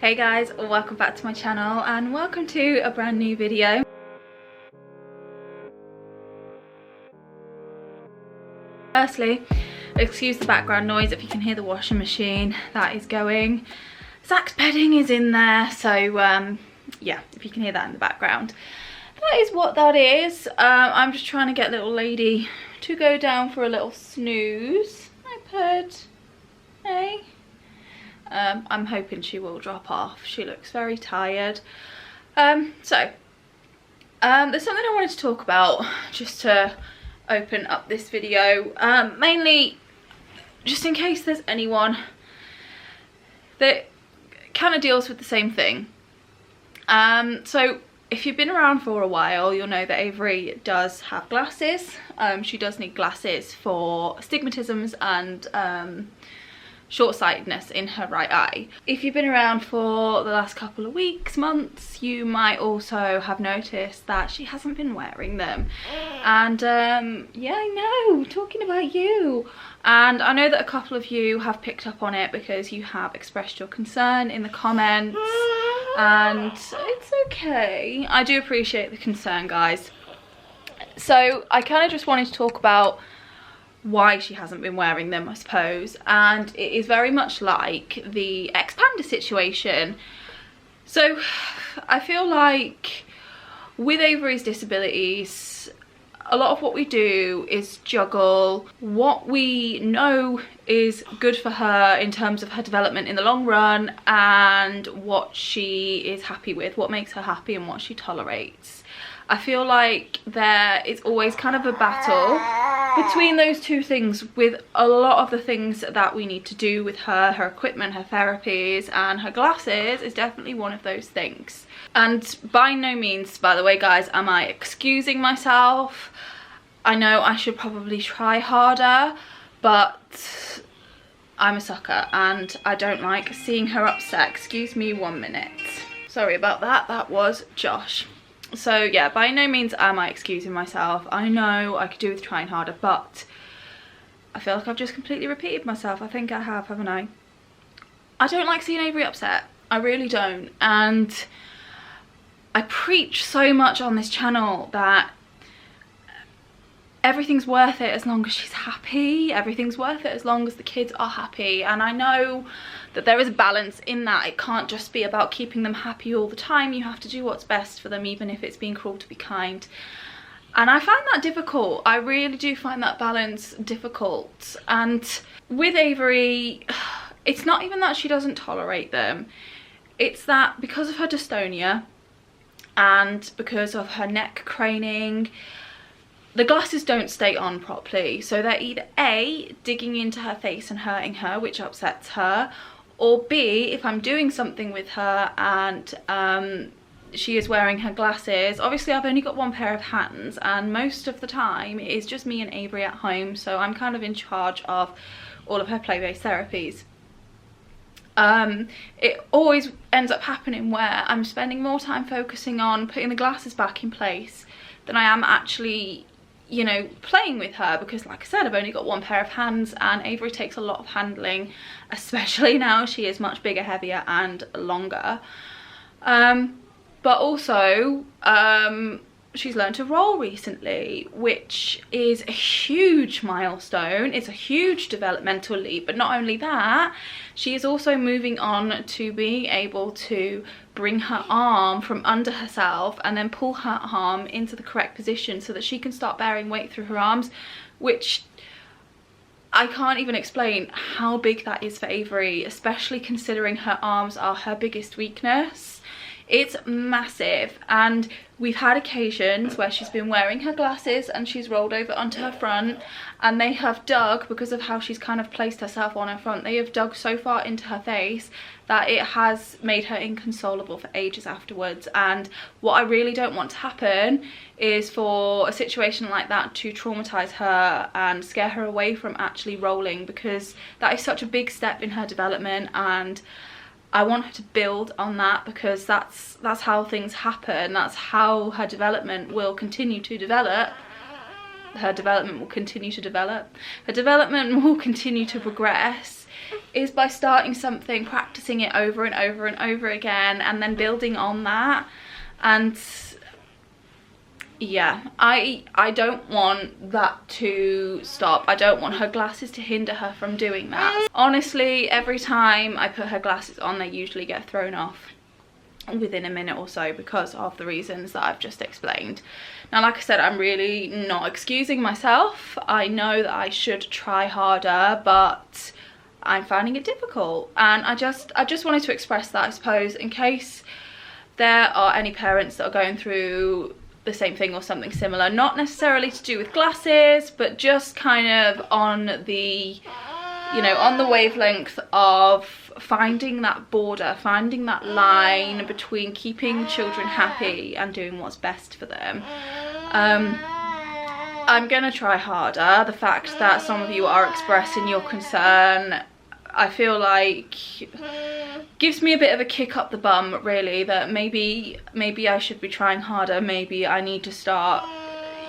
Hey guys, welcome back to my channel and welcome to a brand new video. Firstly, excuse the background noise if you can hear the washing machine that is going. Zach's bedding is in there, so yeah, if you can hear that in the background. That is what that is. I'm just trying to get little lady to go down for a little snooze. Hi, Pud. Hey. I'm hoping she will drop off. She looks very tired. There's something I wanted to talk about just to open up this video. Mainly just in case there's anyone that kind of deals with the same thing. So if you've been around for a while, you'll know that Avery does have glasses. She does need glasses for astigmatisms and short-sightedness in her right eye. If you've been around for the last couple of weeks, months, you might also have noticed that she hasn't been wearing them. And yeah, I know, talking about you. And I know that a couple of you have picked up on it because you have expressed your concern in the comments. And it's okay. I do appreciate the concern, guys. So I kind of just wanted to talk about why she hasn't been wearing them, I suppose, and it is very much like the ex-panda situation. So I feel like with Avery's disabilities, a lot of what we do is juggle what we know is good for her in terms of her development in the long run and what she is happy with, what makes her happy and what she tolerates. I feel like there is always kind of a battle between those two things with a lot of the things that we need to do with her, her equipment, her therapies, and her glasses is definitely one of those things. And by no means, by the way, guys, am I excusing myself. I know I should probably try harder, but I'm a sucker and I don't like seeing her upset. Excuse me 1 minute. Sorry about that, that was Josh. So yeah, by no means am I excusing myself. I know I could do with trying harder, but I feel like I've just completely repeated myself. I think I have, haven't I? I don't like seeing Avery upset. I really don't. And I preach so much on this channel that everything's worth it as long as she's happy. Everything's worth it as long as the kids are happy. And I know that there is a balance in that. It can't just be about keeping them happy all the time. You have to do what's best for them, even if it's being cruel to be kind. And I find that difficult. I really do find that balance difficult. And with Avery, it's not even that she doesn't tolerate them. It's that because of her dystonia and because of her neck craning, the glasses don't stay on properly. So they're either A, digging into her face and hurting her, which upsets her, or B, if I'm doing something with her and she is wearing her glasses. Obviously I've only got one pair of hands and most of the time it is just me and Avery at home, so I'm kind of in charge of all of her play-based therapies. It always ends up happening where I'm spending more time focusing on putting the glasses back in place than I am actually, you know, playing with her, because like I said, I've only got one pair of hands and Avery takes a lot of handling, especially now she is much bigger, heavier and longer. But also she's learned to roll recently, which is a huge milestone. It's a huge developmental leap, but not only that, she is also moving on to being able to bring her arm from under herself and then pull her arm into the correct position so that she can start bearing weight through her arms, which I can't even explain how big that is for Avery, especially considering her arms are her biggest weakness. It's massive, and we've had occasions where she's been wearing her glasses and she's rolled over onto her front, and they have dug, because of how she's kind of placed herself on her front, they have dug so far into her face that it has made her inconsolable for ages afterwards. And what I really don't want to happen is for a situation like that to traumatize her and scare her away from actually rolling, because that is such a big step in her development, and I want her to build on that, because that's how things happen. That's how her development will continue to develop. Her development will continue to develop. Her development will continue to progress, is by starting something, practicing it over and over and over again, and then building on that. And yeah, I don't want that to stop. I don't want her glasses to hinder her from doing that. Honestly, every time I put her glasses on, they usually get thrown off within a minute or so because of the reasons that I've just explained. Now, like I said, I'm really not excusing myself. I know that I should try harder, but I'm finding it difficult, and I just wanted to express that, I suppose, in case there are any parents that are going through the same thing or something similar, not necessarily to do with glasses, but just kind of on the, you know, on the wavelength of finding that border, finding that line between keeping children happy and doing what's best for them. I'm gonna try harder. The fact that some of you are expressing your concern, I feel like gives me a bit of a kick up the bum, really, that maybe I should be trying harder. Maybe I need to start,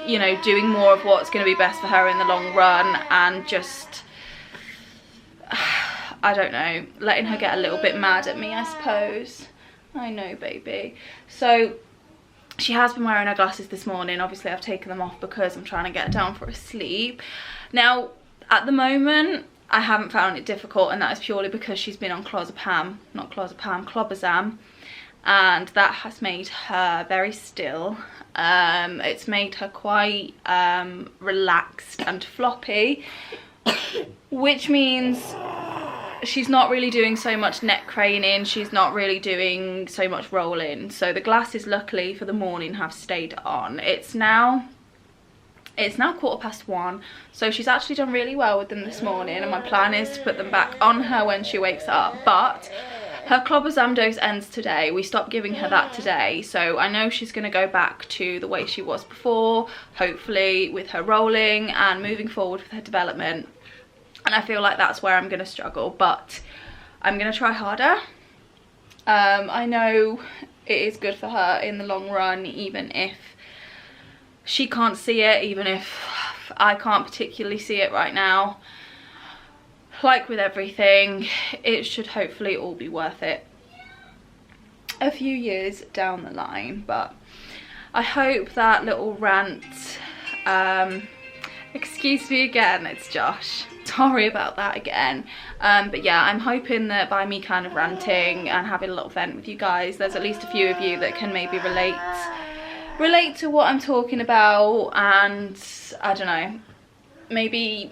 you know, doing more of what's going to be best for her in the long run, and just, I don't know, letting her get a little bit mad at me, I suppose. I know, baby. So she has been wearing her glasses this morning. Obviously I've taken them off because I'm trying to get her down for a sleep. Now, at the moment, I haven't found it difficult, and that is purely because she's been on clobazam, and that has made her very still. It's made her quite relaxed and floppy, which means she's not really doing so much neck craning, she's not really doing so much rolling. So the glasses, luckily for the morning, have stayed on. It's now 1:15, so she's actually done really well with them this morning, and my plan is to put them back on her when she wakes up. But her clobazam dose ends today. We stopped giving her that today, so I know she's going to go back to the way she was before, hopefully with her rolling and moving forward with her development. And I feel like that's where I'm going to struggle, but I'm going to try harder. I know it is good for her in the long run, even if she can't see it, even if I can't particularly see it right now. Like with everything, it should hopefully all be worth it a few years down the line. But I hope that little rant, excuse me again, it's Josh, sorry about that again, but yeah, I'm hoping that by me kind of ranting and having a little vent with you guys, there's at least a few of you that can maybe relate to what I'm talking about, and I don't know, maybe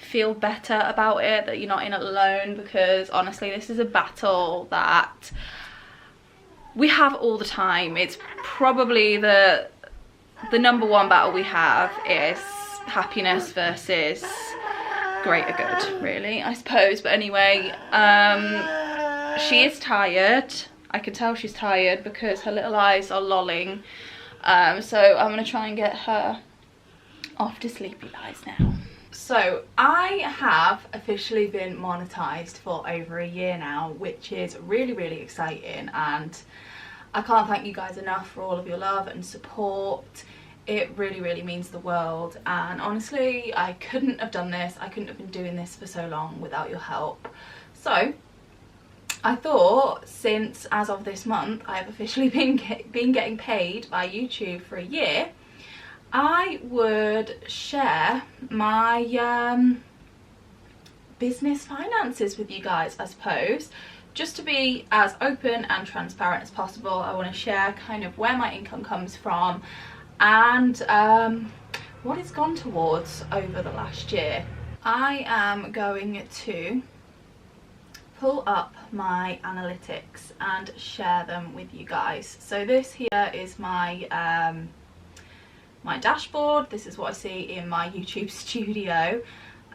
feel better about it, that you're not in it alone, because honestly this is a battle that we have all the time. It's probably the number one battle we have is happiness versus greater good, really, I suppose. But anyway, she is tired. I can tell she's tired because her little eyes are lolling. So I'm going to try and get her off to sleepy eyes now. So I have officially been monetized for over a year now, which is really, really exciting, and I can't thank you guys enough for all of your love and support. It really, really means the world, and honestly I couldn't have done this, I couldn't have been doing this for so long without your help. So I thought, since as of this month I have officially been getting paid by YouTube for a year, I would share my business finances with you guys, I suppose. Just to be as open and transparent as possible, I want to share kind of where my income comes from and what it's gone towards over the last year. I am going to pull up my analytics and share them with you guys. So this here is my my dashboard. This is what I see in my YouTube studio,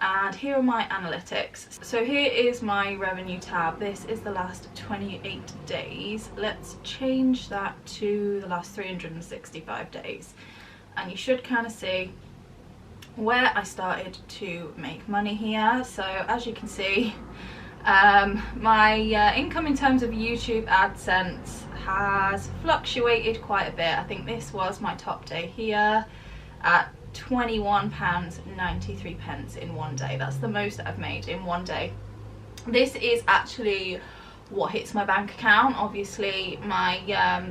and here are my analytics. So here is my revenue tab. This is the last 28 days. Let's change that to the last 365 days, and you should kind of see where I started to make money here. So as you can see, my income in terms of YouTube AdSense has fluctuated quite a bit. I think this was my top day here at £21.93 in one day. That's the most that I've made in one day This is actually what hits my bank account. Obviously my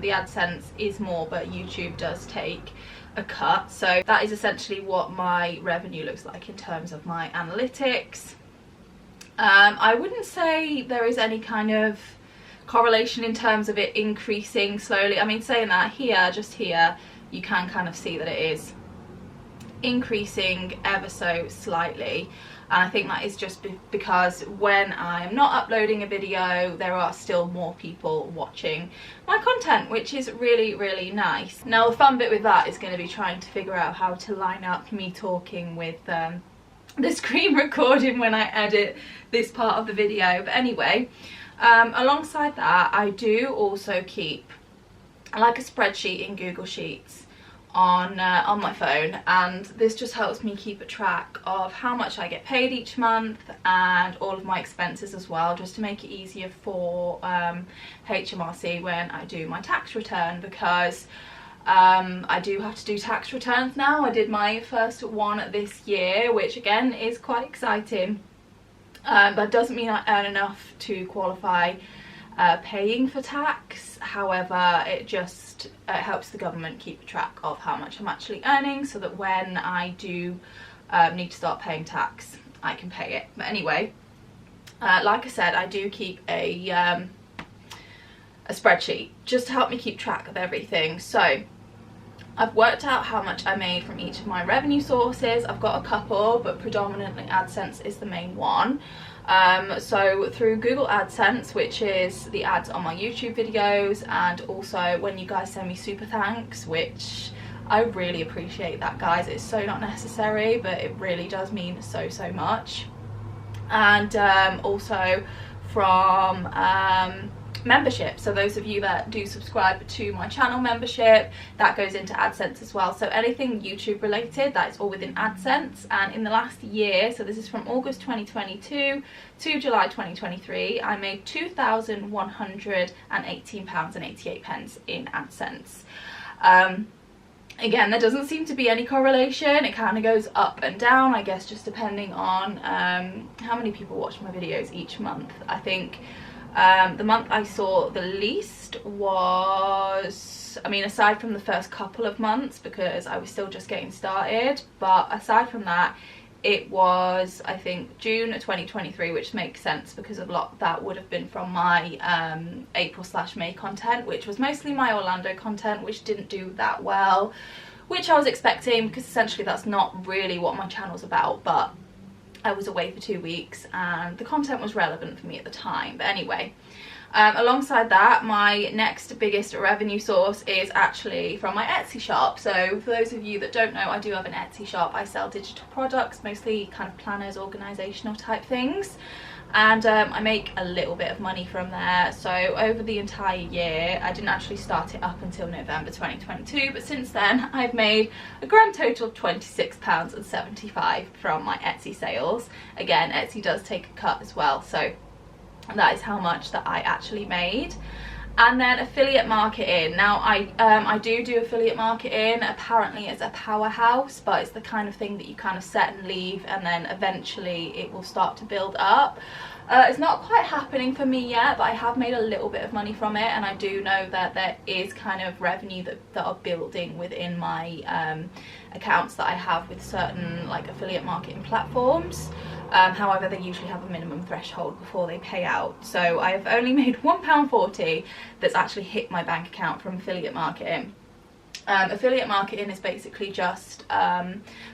the AdSense is more, but YouTube does take a cut, so that is essentially what my revenue looks like in terms of my analytics. I wouldn't say there is any kind of correlation in terms of it increasing slowly. I mean, saying that, here, just here, you can kind of see that it is increasing ever so slightly, and I think that is just because when I'm not uploading a video, there are still more people watching my content, which is really, really nice. Now the fun bit with that is going to be trying to figure out how to line up me talking with the screen recording when I edit this part of the video. But anyway, alongside that, I do also keep like a spreadsheet in Google Sheets on my phone, and this just helps me keep a track of how much I get paid each month and all of my expenses as well, just to make it easier for HMRC when I do my tax return, because I do have to do tax returns now. I did my first one this year, which again is quite exciting, but doesn't mean I earn enough to qualify paying for tax. However, it just helps the government keep track of how much I'm actually earning, so that when I do need to start paying tax, I can pay it. But anyway, like I said, I do keep a spreadsheet just to help me keep track of everything. So I've worked out how much I made from each of my revenue sources. I've got a couple, but predominantly AdSense is the main one. So through Google AdSense, which is the ads on my YouTube videos, and also when you guys send me super thanks, which I really appreciate that, guys. It's so not necessary, but it really does mean so much. And also from membership, so those of you that do subscribe to my channel membership, that goes into AdSense as well. So anything YouTube related, that is all within AdSense. And in the last year, so this is from August 2022 to July 2023, I made £2,118.88 in AdSense. Again, there doesn't seem to be any correlation. It kind of goes up and down, I guess, just depending on how many people watch my videos each month. I think the month I saw the least was, I mean, aside from the first couple of months, because I was still just getting started, but aside from that, it was, I think, June 2023, which makes sense because a lot of that would have been from my April/May content, which was mostly my Orlando content, which didn't do that well, which I was expecting, because essentially that's not really what my channel's about. But I was away for 2 weeks and the content was relevant for me at the time. But anyway, alongside that, my next biggest revenue source is actually from my Etsy shop. So for those of you that don't know, I do have an Etsy shop. I sell digital products, mostly kind of planners, organisational type things, and I make a little bit of money from there. So over the entire year, I didn't actually start it up until November 2022, but since then I've made a grand total of £26.75 from my Etsy sales. Again, Etsy does take a cut as well, so that is how much that I actually made. And then affiliate marketing. Now I do affiliate marketing. Apparently it's a powerhouse, but it's the kind of thing that you kind of set and leave, and then eventually it will start to build up. It's not quite happening for me yet, but I have made a little bit of money from it, and I do know that there is kind of revenue that are building within my accounts that I have with certain like affiliate marketing platforms. However, they usually have a minimum threshold before they pay out. So I've only made £1.40 that's actually hit my bank account from affiliate marketing. Affiliate marketing is basically just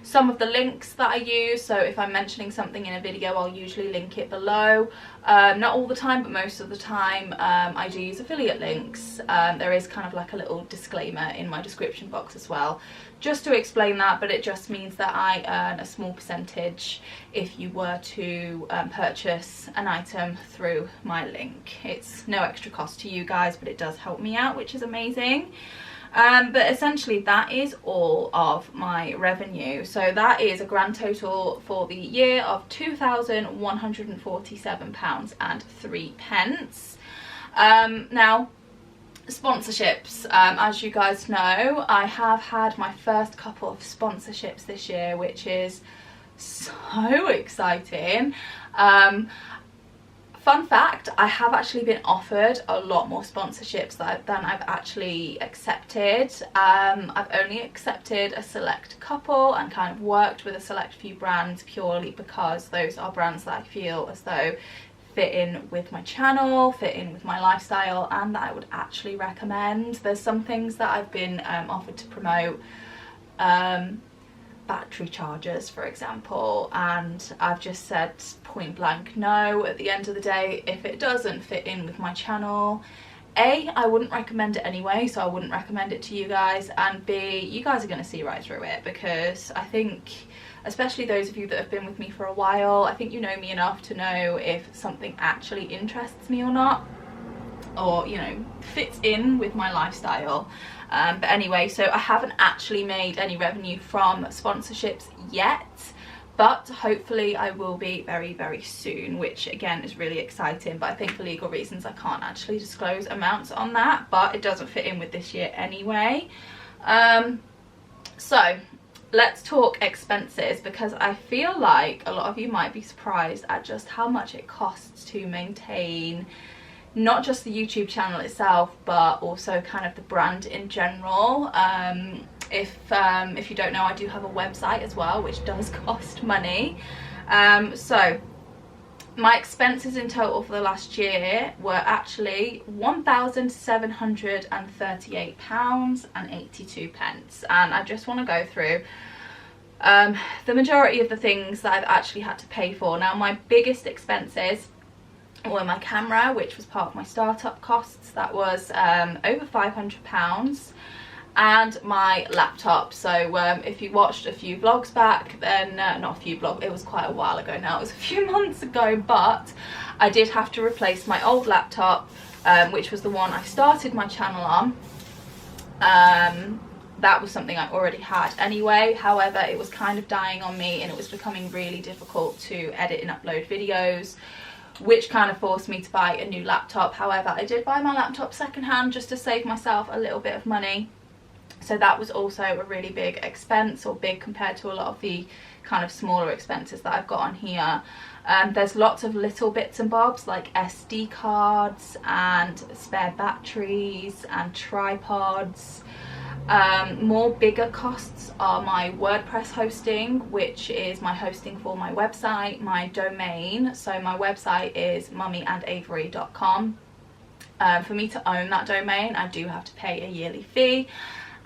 some of the links that I use. So if I'm mentioning something in a video, I'll usually link it below. Not all the time, but most of the time I do use affiliate links. There is kind of like a little disclaimer in my description box as well, just to explain that, but it just means that I earn a small percentage if you were to purchase an item through my link. It's no extra cost to you guys, but it does help me out, which is amazing. But essentially that is all of my revenue. So that is a grand total for the year of £2,147.03. Now, sponsorships, as you guys know, I have had my first couple of sponsorships this year, which is so exciting. Fun fact, I have actually been offered a lot more sponsorships than I've actually accepted. I've only accepted a select couple and kind of worked with a select few brands purely because those are brands that I feel as though fit in with my channel, fit in with my lifestyle, and that I would actually recommend. There's some things that I've been offered to promote, battery chargers for example, and I've just said point blank no. At the end of the day, if it doesn't fit in with my channel, A, I wouldn't recommend it anyway, so I wouldn't recommend it to you guys, and B, you guys are going to see right through it, because I think, especially those of you that have been with me for a while, I think you know me enough to know if something actually interests me or not, or, you know, fits in with my lifestyle. But anyway, so I haven't actually made any revenue from sponsorships yet, but hopefully I will be very, very soon, which again is really exciting. But I think for legal reasons I can't actually disclose amounts on that, but it doesn't fit in with this year anyway. So let's talk expenses, because I feel like a lot of you might be surprised at just how much it costs to maintain not just the YouTube channel itself, but also kind of the brand in general. If you don't know, I do have a website as well, which does cost money. So my expenses in total for the last year were actually £1,738.82, and I just want to go through the majority of the things that I've actually had to pay for. Now, my biggest expenses were my camera, which was part of my startup costs. That was over £500, and my laptop. So if you watched a few vlogs back, then not a few vlogs, it was quite a while ago now, it was a few months ago, but I did have to replace my old laptop, which was the one I started my channel on. That was something I already had anyway. However, it was kind of dying on me and it was becoming really difficult to edit and upload videos, which kind of forced me to buy a new laptop. However, I did buy my laptop secondhand just to save myself a little bit of money. So that was also a really big expense, or big compared to a lot of the kind of smaller expenses that I've got on here. There's lots of little bits and bobs like SD cards and spare batteries and tripods. More bigger costs are my WordPress hosting, which is my hosting for my website, my domain. So my website is mummyandavery.com. For me to own that domain, I do have to pay a yearly fee.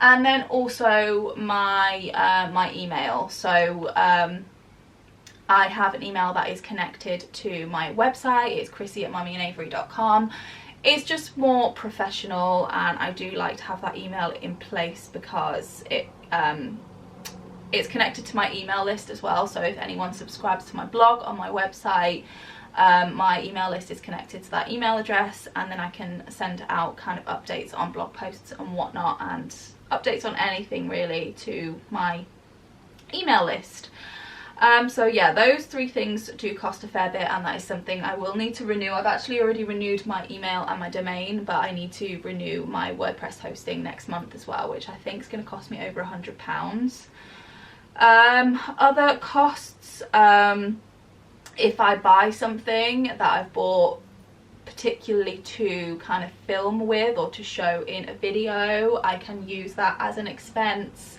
And then also my my email. So I have an email that is connected to my website. It's crissie@mummyandavery.com. It's just more professional, and I do like to have that email in place because it's connected to my email list as well. So if anyone subscribes to my blog on my website, my email list is connected to that email address, and then I can send out kind of updates on blog posts and whatnot, and updates on anything really to my email list. So yeah, those three things do cost a fair bit, and that is something I will need to renew. I've actually already renewed my email and my domain, but I need to renew my WordPress hosting next month as well, which I think is going to cost me over £100. Other costs, if I buy something that I've bought particularly to kind of film with or to show in a video, I can use that as an expense.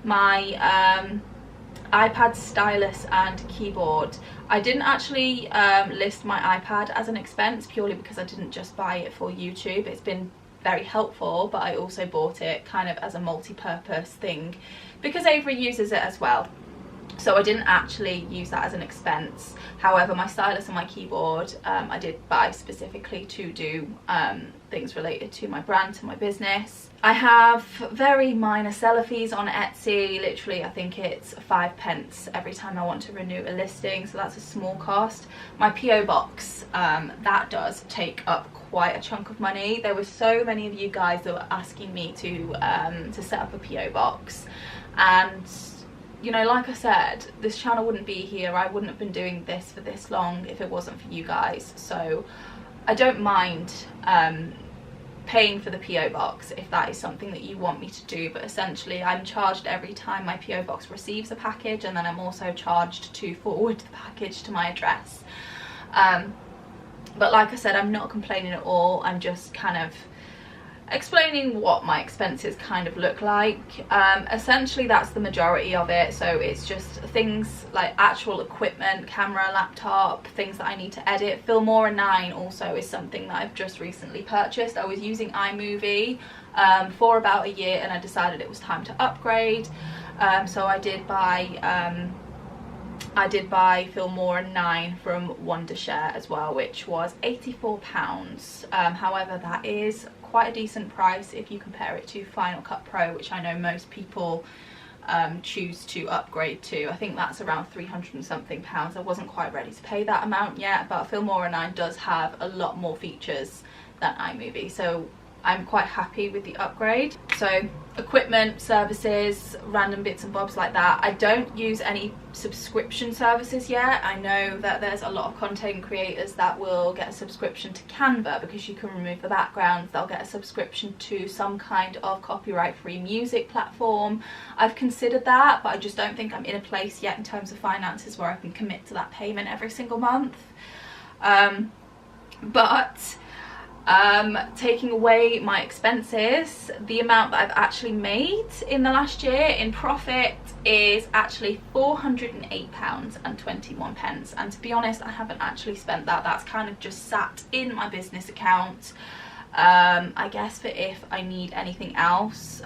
My iPad stylus and keyboard, I didn't actually list my iPad as an expense purely because I didn't just buy it for YouTube. It's been very helpful, but I also bought it kind of as a multi-purpose thing because Avery uses it as well. So I didn't actually use that as an expense. However, my stylus and my keyboard I did buy specifically to do things related to my brand, to my business. I have very minor seller fees on Etsy. Literally, I think it's 5p every time I want to renew a listing, so that's a small cost. My PO box, that does take up quite a chunk of money. There were so many of you guys that were asking me to set up a PO box, and you know, like I said, this channel wouldn't be here. I wouldn't have been doing this for this long if it wasn't for you guys. So I don't mind paying for the PO box if that is something that you want me to do, but essentially I'm charged every time my PO box receives a package, and then I'm also charged to forward the package to my address. But like I said, I'm not complaining at all. I'm just kind of explaining what my expenses kind of look like. Essentially that's the majority of it. So it's just things like actual equipment, camera, laptop, things that I need to edit. Filmora 9 also is something that I've just recently purchased. I was using iMovie for about a year, and I decided it was time to upgrade. So I did buy Filmora 9 from Wondershare as well, which was £84. However, that is quite a decent price if you compare it to Final Cut Pro, which I know most people choose to upgrade to. I think that's around 300 and something pounds. I wasn't quite ready to pay that amount yet, but Filmora 9 does have a lot more features than iMovie, so I'm quite happy with the upgrade. So equipment, services, random bits and bobs like that. I don't use any subscription services yet. I know that there's a lot of content creators that will get a subscription to Canva because you can remove the backgrounds. They'll get a subscription to some kind of copyright free music platform. I've considered that, but I just don't think I'm in a place yet in terms of finances where I can commit to that payment every single month. Taking away my expenses, the amount that I've actually made in the last year in profit is actually £408.21, and to be honest, I haven't actually spent that. That's kind of just sat in my business account, I guess, for if I need anything else.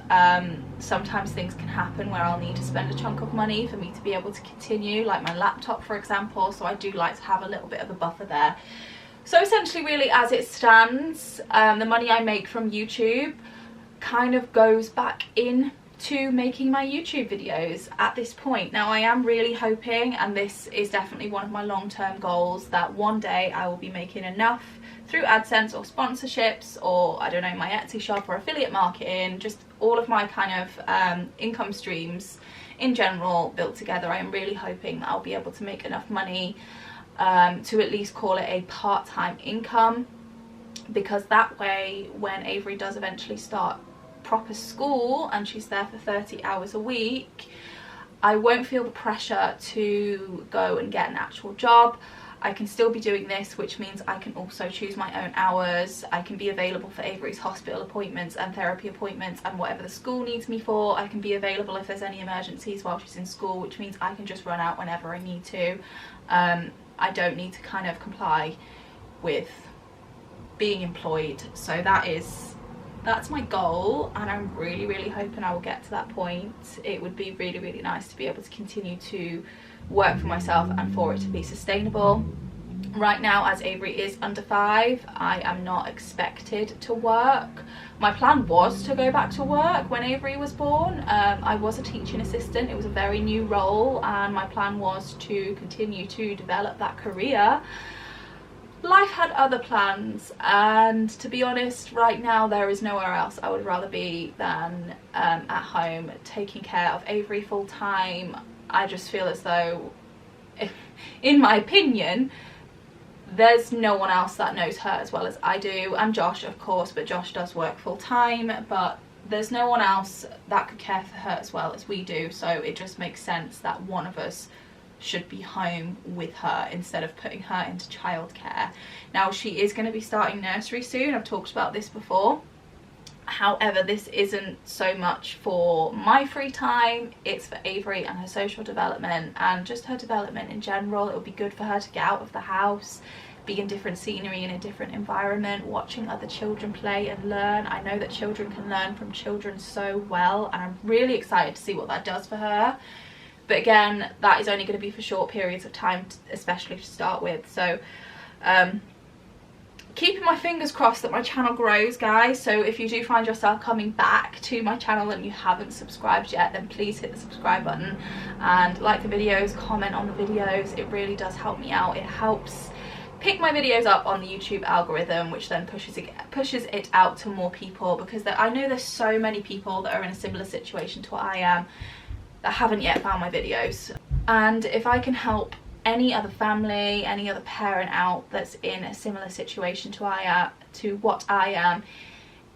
Sometimes things can happen where I'll need to spend a chunk of money for me to be able to continue, like my laptop for example, so I do like to have a little bit of a buffer there. So essentially, really, as it stands, the money I make from YouTube kind of goes back into making my YouTube videos at this point. Now, I am really hoping, and this is definitely one of my long-term goals, that one day I will be making enough through AdSense or sponsorships, or I don't know, my Etsy shop or affiliate marketing, just all of my kind of income streams in general built together. I am really hoping that I'll be able to make enough money to at least call it a part-time income, because that way when Avery does eventually start proper school and she's there for 30 hours a week, I won't feel the pressure to go and get an actual job. I can still be doing this, which means I can also choose my own hours. I can be available for Avery's hospital appointments and therapy appointments and whatever the school needs me for. I can be available if there's any emergencies while she's in school, which means I can just run out whenever I need to. I don't need to kind of comply with being employed. So that's my goal, and I'm really hoping I will get to that point. It would be really nice to be able to continue to work for myself and for it to be sustainable. Right now, as Avery is under 5, I am not expected to work. My plan was to go back to work when Avery was born. I was a teaching assistant. It was a very new role, and my plan was to continue to develop that career. Life had other plans, and to be honest, right now there is nowhere else I would rather be than at home taking care of Avery full time. I just feel as though, in my opinion, there's no one else that knows her as well as I do, and Josh of course, but Josh does work full time, but there's no one else that could care for her as well as we do, so it just makes sense that one of us should be home with her instead of putting her into childcare. Now, she is going to be starting nursery soon. I've talked about this before. However, this isn't so much for my free time, it's for Avery and her social development and just her development in general. It would be good for her to get out of the house, be in different scenery, in a different environment, watching other children play and learn. I know that children can learn from children so well, and I'm really excited to see what that does for her. But again, that is only going to be for short periods of time, especially to start with. So keeping my fingers crossed that my channel grows, guys. So if you do find yourself coming back to my channel and you haven't subscribed yet, then please hit the subscribe button and like the videos, comment on the videos. It really does help me out. It helps pick my videos up on the YouTube algorithm, which then pushes it out to more people, because I know there's so many people that are in a similar situation to what I am that haven't yet found my videos. And if I can help any other family, any other parent out that's in a similar situation to what I am,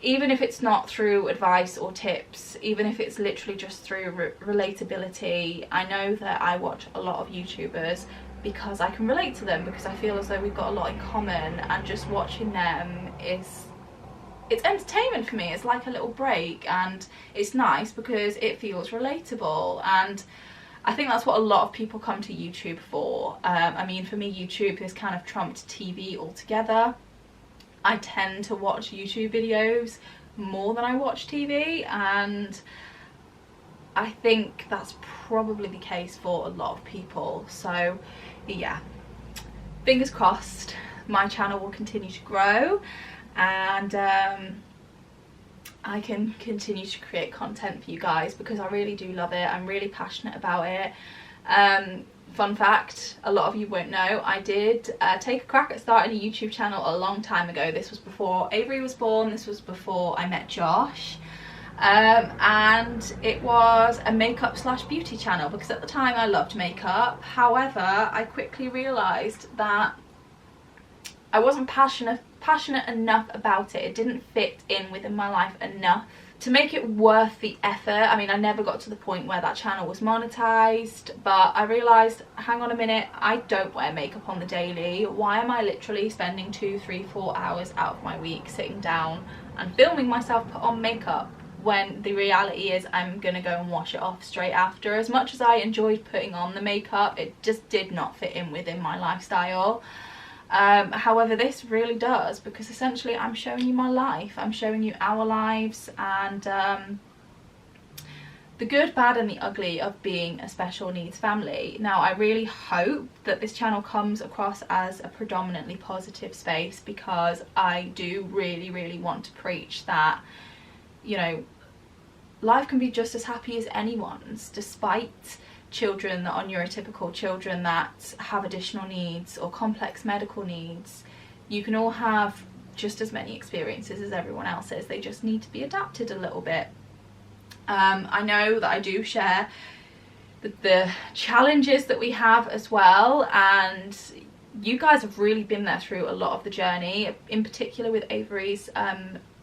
even if it's not through advice or tips, even if it's literally just through relatability. I know that I watch a lot of YouTubers because I can relate to them, because I feel as though we've got a lot in common, and just watching them it's entertainment for me. It's like a little break, and it's nice because it feels relatable, and I think that's what a lot of people come to YouTube for. I mean, for me, YouTube has kind of trumped TV altogether. I tend to watch YouTube videos more than I watch TV, and I think that's probably the case for a lot of people. So yeah, fingers crossed my channel will continue to grow, and I can continue to create content for you guys, because I really do love it. I'm really passionate about it. Fun fact, a lot of you won't know, I did take a crack at starting a YouTube channel a long time ago. This was before Avery was born, this was before I met Josh. And it was a makeup / beauty channel, because at the time I loved makeup. However, I quickly realised that I wasn't passionate enough about it. It didn't fit in within my life enough to make it worth the effort. I mean, I never got to the point where that channel was monetized, but I realised, hang on a minute, I don't wear makeup on the daily. Why am I literally spending 2, 3, 4 hours out of my week sitting down and filming myself put on makeup, when the reality is I'm gonna go and wash it off straight after? As much as I enjoyed putting on the makeup, it just did not fit in within my lifestyle. However, this really does, because essentially I'm showing you my life, I'm showing you our lives, and the good, bad and the ugly of being a special needs family. Now, I really hope that this channel comes across as a predominantly positive space, because I do really want to preach that, you know, life can be just as happy as anyone's, despite children that are neurotypical, children that have additional needs or complex medical needs. You can all have just as many experiences as everyone else's. They just need to be adapted a little bit. I know that I do share the challenges that we have as well, and you guys have really been there through a lot of the journey, in particular with Avery's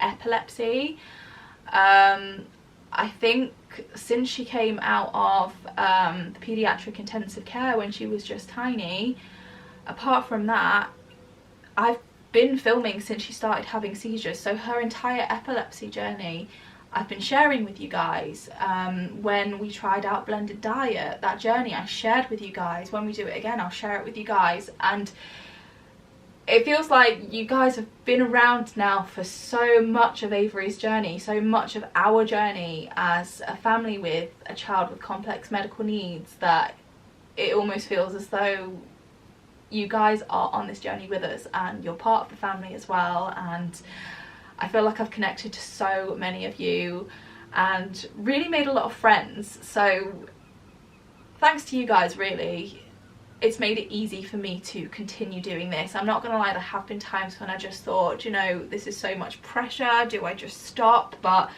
epilepsy. I think since she came out of the paediatric intensive care when she was just tiny, apart from that, I've been filming since she started having seizures. So her entire epilepsy journey I've been sharing with you guys. When we tried out blended diet, that journey I shared with you guys. When we do it again, I'll share it with you guys. And it feels like you guys have been around now for so much of Avery's journey, so much of our journey as a family with a child with complex medical needs, that it almost feels as though you guys are on this journey with us, and you're part of the family as well. And I feel like I've connected to so many of you and really made a lot of friends. So thanks to you guys, really. It's made it easy for me to continue doing this. I'm not gonna lie, there have been times when I just thought, you know, this is so much pressure, do I just stop? But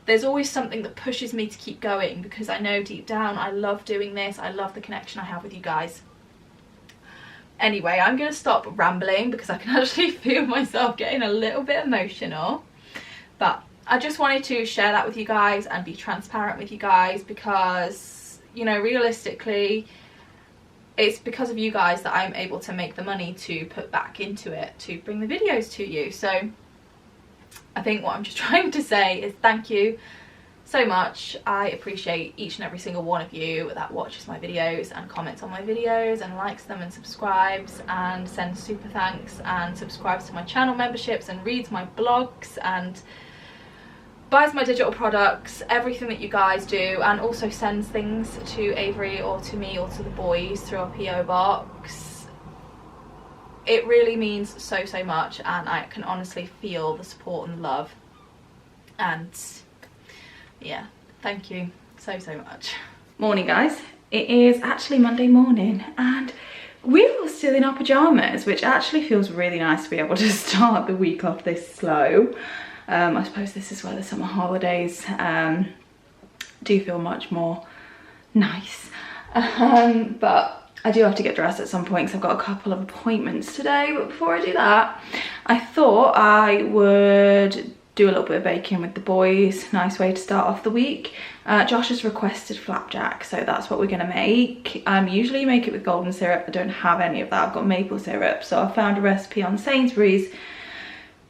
there's always something that pushes me to keep going, because I know deep down I love doing this. I love the connection I have with you guys. Anyway, I'm gonna stop rambling, because I can actually feel myself getting a little bit emotional. But I just wanted to share that with you guys and be transparent with you guys, because, you know, realistically, it's because of you guys that I'm able to make the money to put back into it, to bring the videos to you. So I think what I'm just trying to say is thank you so much. I appreciate each and every single one of you that watches my videos and comments on my videos and likes them and subscribes and sends super thanks and subscribes to my channel memberships and reads my blogs and buys my digital products, everything that you guys do, and also sends things to Avery or to me or to the boys through our PO box. It really means so much, and I can honestly feel the support and love. And yeah, thank you so much. Morning guys, it is actually Monday morning and we're all still in our pajamas, which actually feels really nice to be able to start the week off this slow. I suppose this is where the summer holidays do feel much more nice. But I do have to get dressed at some point because I've got a couple of appointments today. But before I do that, I thought I would do a little bit of baking with the boys. Nice way to start off the week. Josh has requested flapjack, so that's what we're gonna make. Usually you make it with golden syrup. I don't have any of that. I've got maple syrup, so I found a recipe on Sainsbury's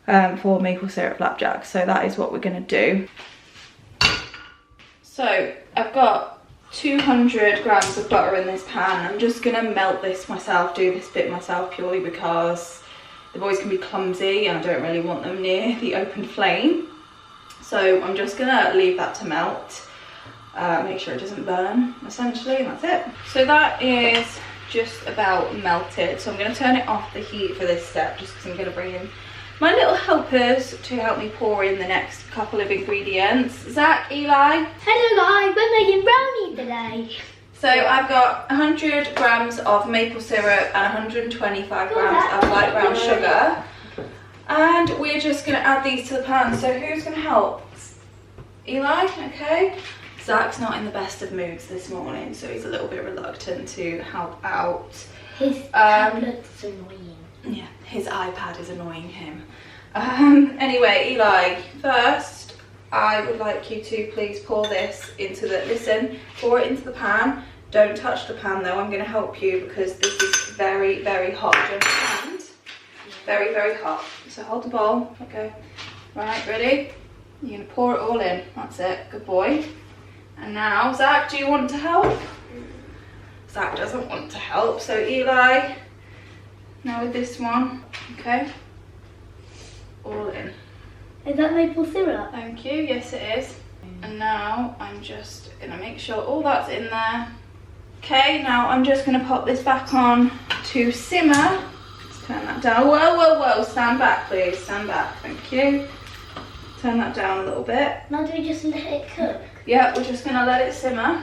for maple syrup flapjack, so that is what we're gonna do. So I've got 200 grams of butter in this pan. I'm just gonna melt this myself, do this bit myself, purely because the boys can be clumsy and I don't really want them near the open flame. So I'm just gonna leave that to melt, make sure it doesn't burn, essentially, and that's it. So that is just about melted. So I'm gonna turn it off the heat for this step, just because I'm gonna bring in my little helpers to help me pour in the next couple of ingredients. Zach, Eli. Hello guys, we're making brownie today. So I've got 100 grams of maple syrup and 125 grams of light brown sugar. And we're just gonna add these to the pan. So who's gonna help? Eli, okay. Zach's not in the best of moods this morning, so he's a little bit reluctant to help out. His tablet's annoying. Yeah, his iPad is annoying him. Anyway, Eli, first I would like you to please pour this into the, pour it into the pan. Don't touch the pan though, I'm gonna help you because this is very, very hot. Do you understand? Very, very hot. So hold the bowl, okay. Right, ready? You're gonna pour it all in, that's it, good boy. And now, Zach, do you want to help? Zach doesn't want to help, so Eli, now with this one, okay. All in. Is that maple syrup? Thank you, yes it is. And now I'm just gonna make sure all that's in there. Okay, now I'm just gonna pop this back on to simmer. Let's turn that down. Whoa, whoa, whoa, stand back please, stand back, thank you. Turn that down a little bit. Now do we just let it cook? Yeah, we're just gonna let it simmer.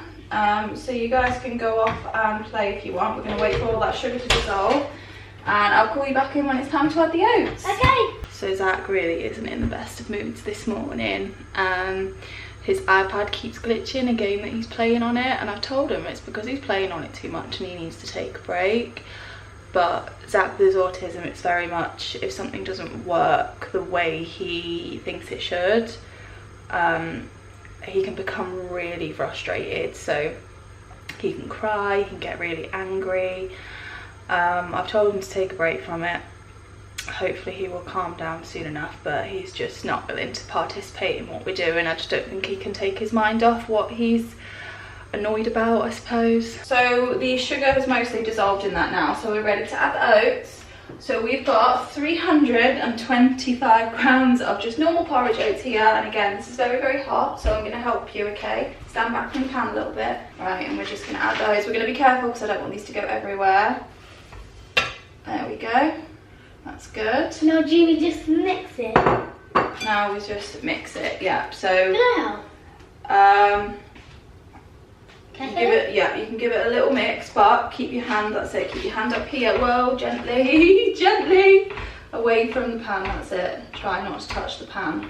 So you guys can go off and play if you want. We're gonna wait for all that sugar to dissolve. And I'll call you back in when it's time to add the oats. Okay. So Zach really isn't in the best of moods this morning. His iPad keeps glitching a game that he's playing on it, and I've told him it's because he's playing on it too much and he needs to take a break. But Zach with his autism, it's very much, if something doesn't work the way he thinks it should, he can become really frustrated. So he can cry, he can get really angry. I've told him to take a break from it. Hopefully he will calm down soon enough, but he's just not willing to participate in what we're doing. I just don't think he can take his mind off what he's annoyed about, I suppose. So the sugar has mostly dissolved in that now, so we're ready to add the oats. So we've got 325 grams of just normal porridge oats here, and again this is very, very hot, so I'm going to help you, okay? Stand back from the pan a little bit. Right, and we're just going to add those. We're going to be careful because I don't want these to go everywhere. There we go. That's good. Now do we just mix it? Now we just mix it, yeah. So Can you give it, yeah, you can give it a little mix, but keep your hand, that's it, keep your hand up here. Whoa, gently, gently, away from the pan, that's it. Try not to touch the pan.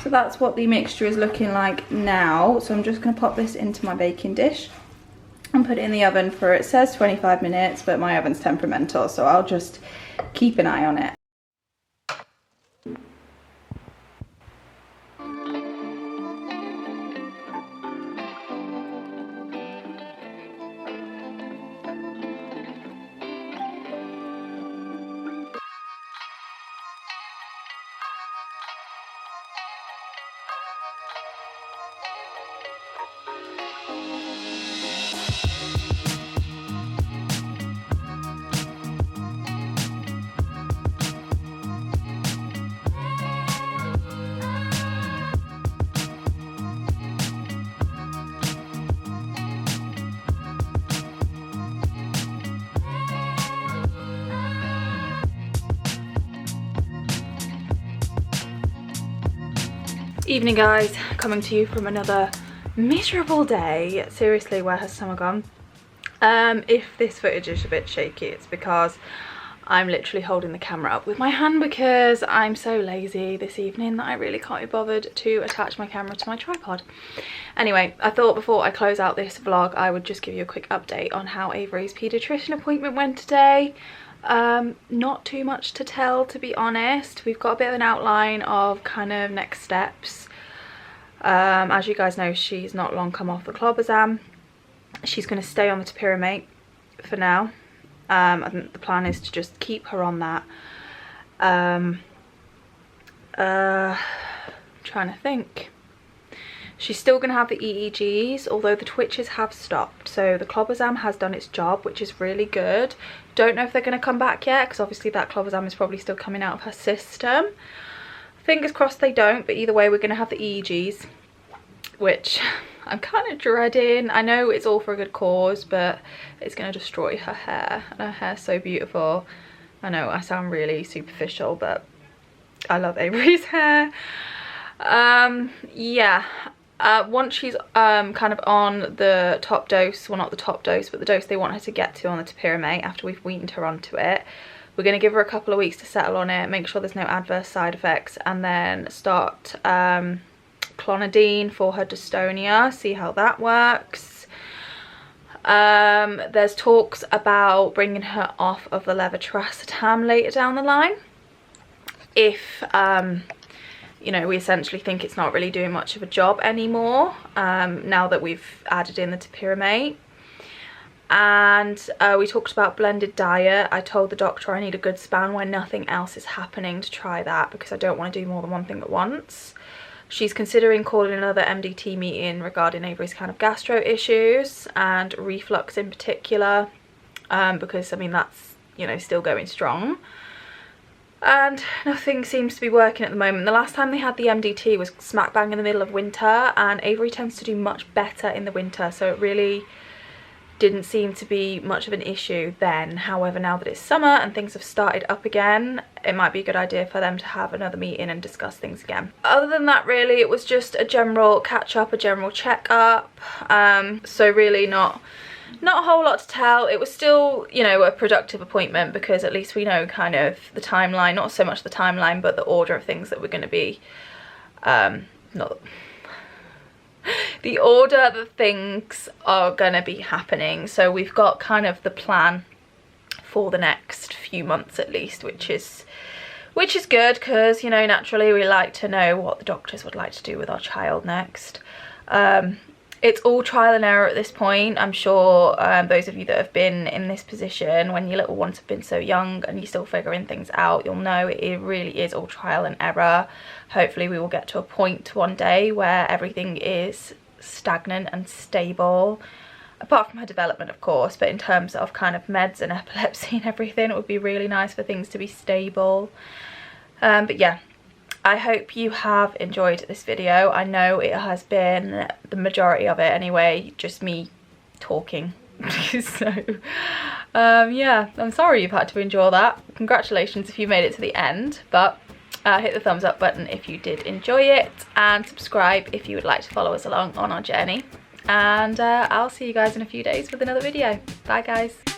So that's what the mixture is looking like now. So I'm just gonna pop this into my baking dish and put it in the oven for, it says 25 minutes, but my oven's temperamental, so I'll just keep an eye on it. Evening guys, coming to you from another miserable day. Seriously, where has summer gone? If this footage is a bit shaky, it's because I'm literally holding the camera up with my hand because I'm so lazy this evening that I really can't be bothered to attach my camera to my tripod. Anyway, I thought before I close out this vlog I would just give you a quick update on how Avery's paediatrician appointment went today. Not too much to tell, to be honest. We've got a bit of an outline of kind of next steps. As you guys know, she's not long come off the clobazam. She's going to stay on the topiramate for now. I think the plan is to just keep her on that. Trying to think. She's still going to have the EEGs, although the twitches have stopped. So the clobazam has done its job, which is really good. Don't know if they're going to come back yet, because obviously that clobazam is probably still coming out of her system. Fingers crossed they don't, but either way we're going to have the EEGs, which I'm kind of dreading. I know it's all for a good cause, but it's going to destroy her hair, and her hair's so beautiful. I know I sound really superficial, but I love Avery's hair. Yeah. Once she's kind of on the top dose, well not the top dose, but the dose they want her to get to on the topiramate after we've weaned her onto it, we're going to give her a couple of weeks to settle on it, make sure there's no adverse side effects, and then start clonidine for her dystonia, see how that works. There's talks about bringing her off of the levetiracetam later down the line if you know, we essentially think it's not really doing much of a job anymore now that we've added in the topiramate. And we talked about blended diet. I told the doctor I need a good span when nothing else is happening to try that, because I don't want to do more than one thing at once. She's considering calling another MDT meeting regarding Avery's kind of gastro issues and reflux in particular, because I mean that's, you know, still going strong. And nothing seems to be working at the moment. The last time they had the MDT was smack bang in the middle of winter, and Avery tends to do much better in the winter, so it really didn't seem to be much of an issue then. However, now that it's summer and things have started up again, it might be a good idea for them to have another meeting and discuss things again. Other than that, really, it was just a general catch-up, a general check-up. So really not a whole lot to tell. It was still, you know, a productive appointment, because at least we know kind of the timeline, not so much the timeline, but the order of things that we're going to be, the order that things are going to be happening. So we've got kind of the plan for the next few months at least, which is good, because, you know, naturally we like to know what the doctors would like to do with our child next. It's all trial and error at this point. I'm sure those of you that have been in this position when your little ones have been so young and you're still figuring things out, you'll know it really is all trial and error. Hopefully we will get to a point one day where everything is stagnant and stable, apart from her development of course, but in terms of kind of meds and epilepsy and everything, it would be really nice for things to be stable. But yeah, I hope you have enjoyed this video. I know it has been, the majority of it anyway, just me talking. So yeah, I'm sorry you've had to endure that. Congratulations if you made it to the end, but hit the thumbs up button if you did enjoy it, and subscribe if you would like to follow us along on our journey. And I'll see you guys in a few days with another video. Bye guys.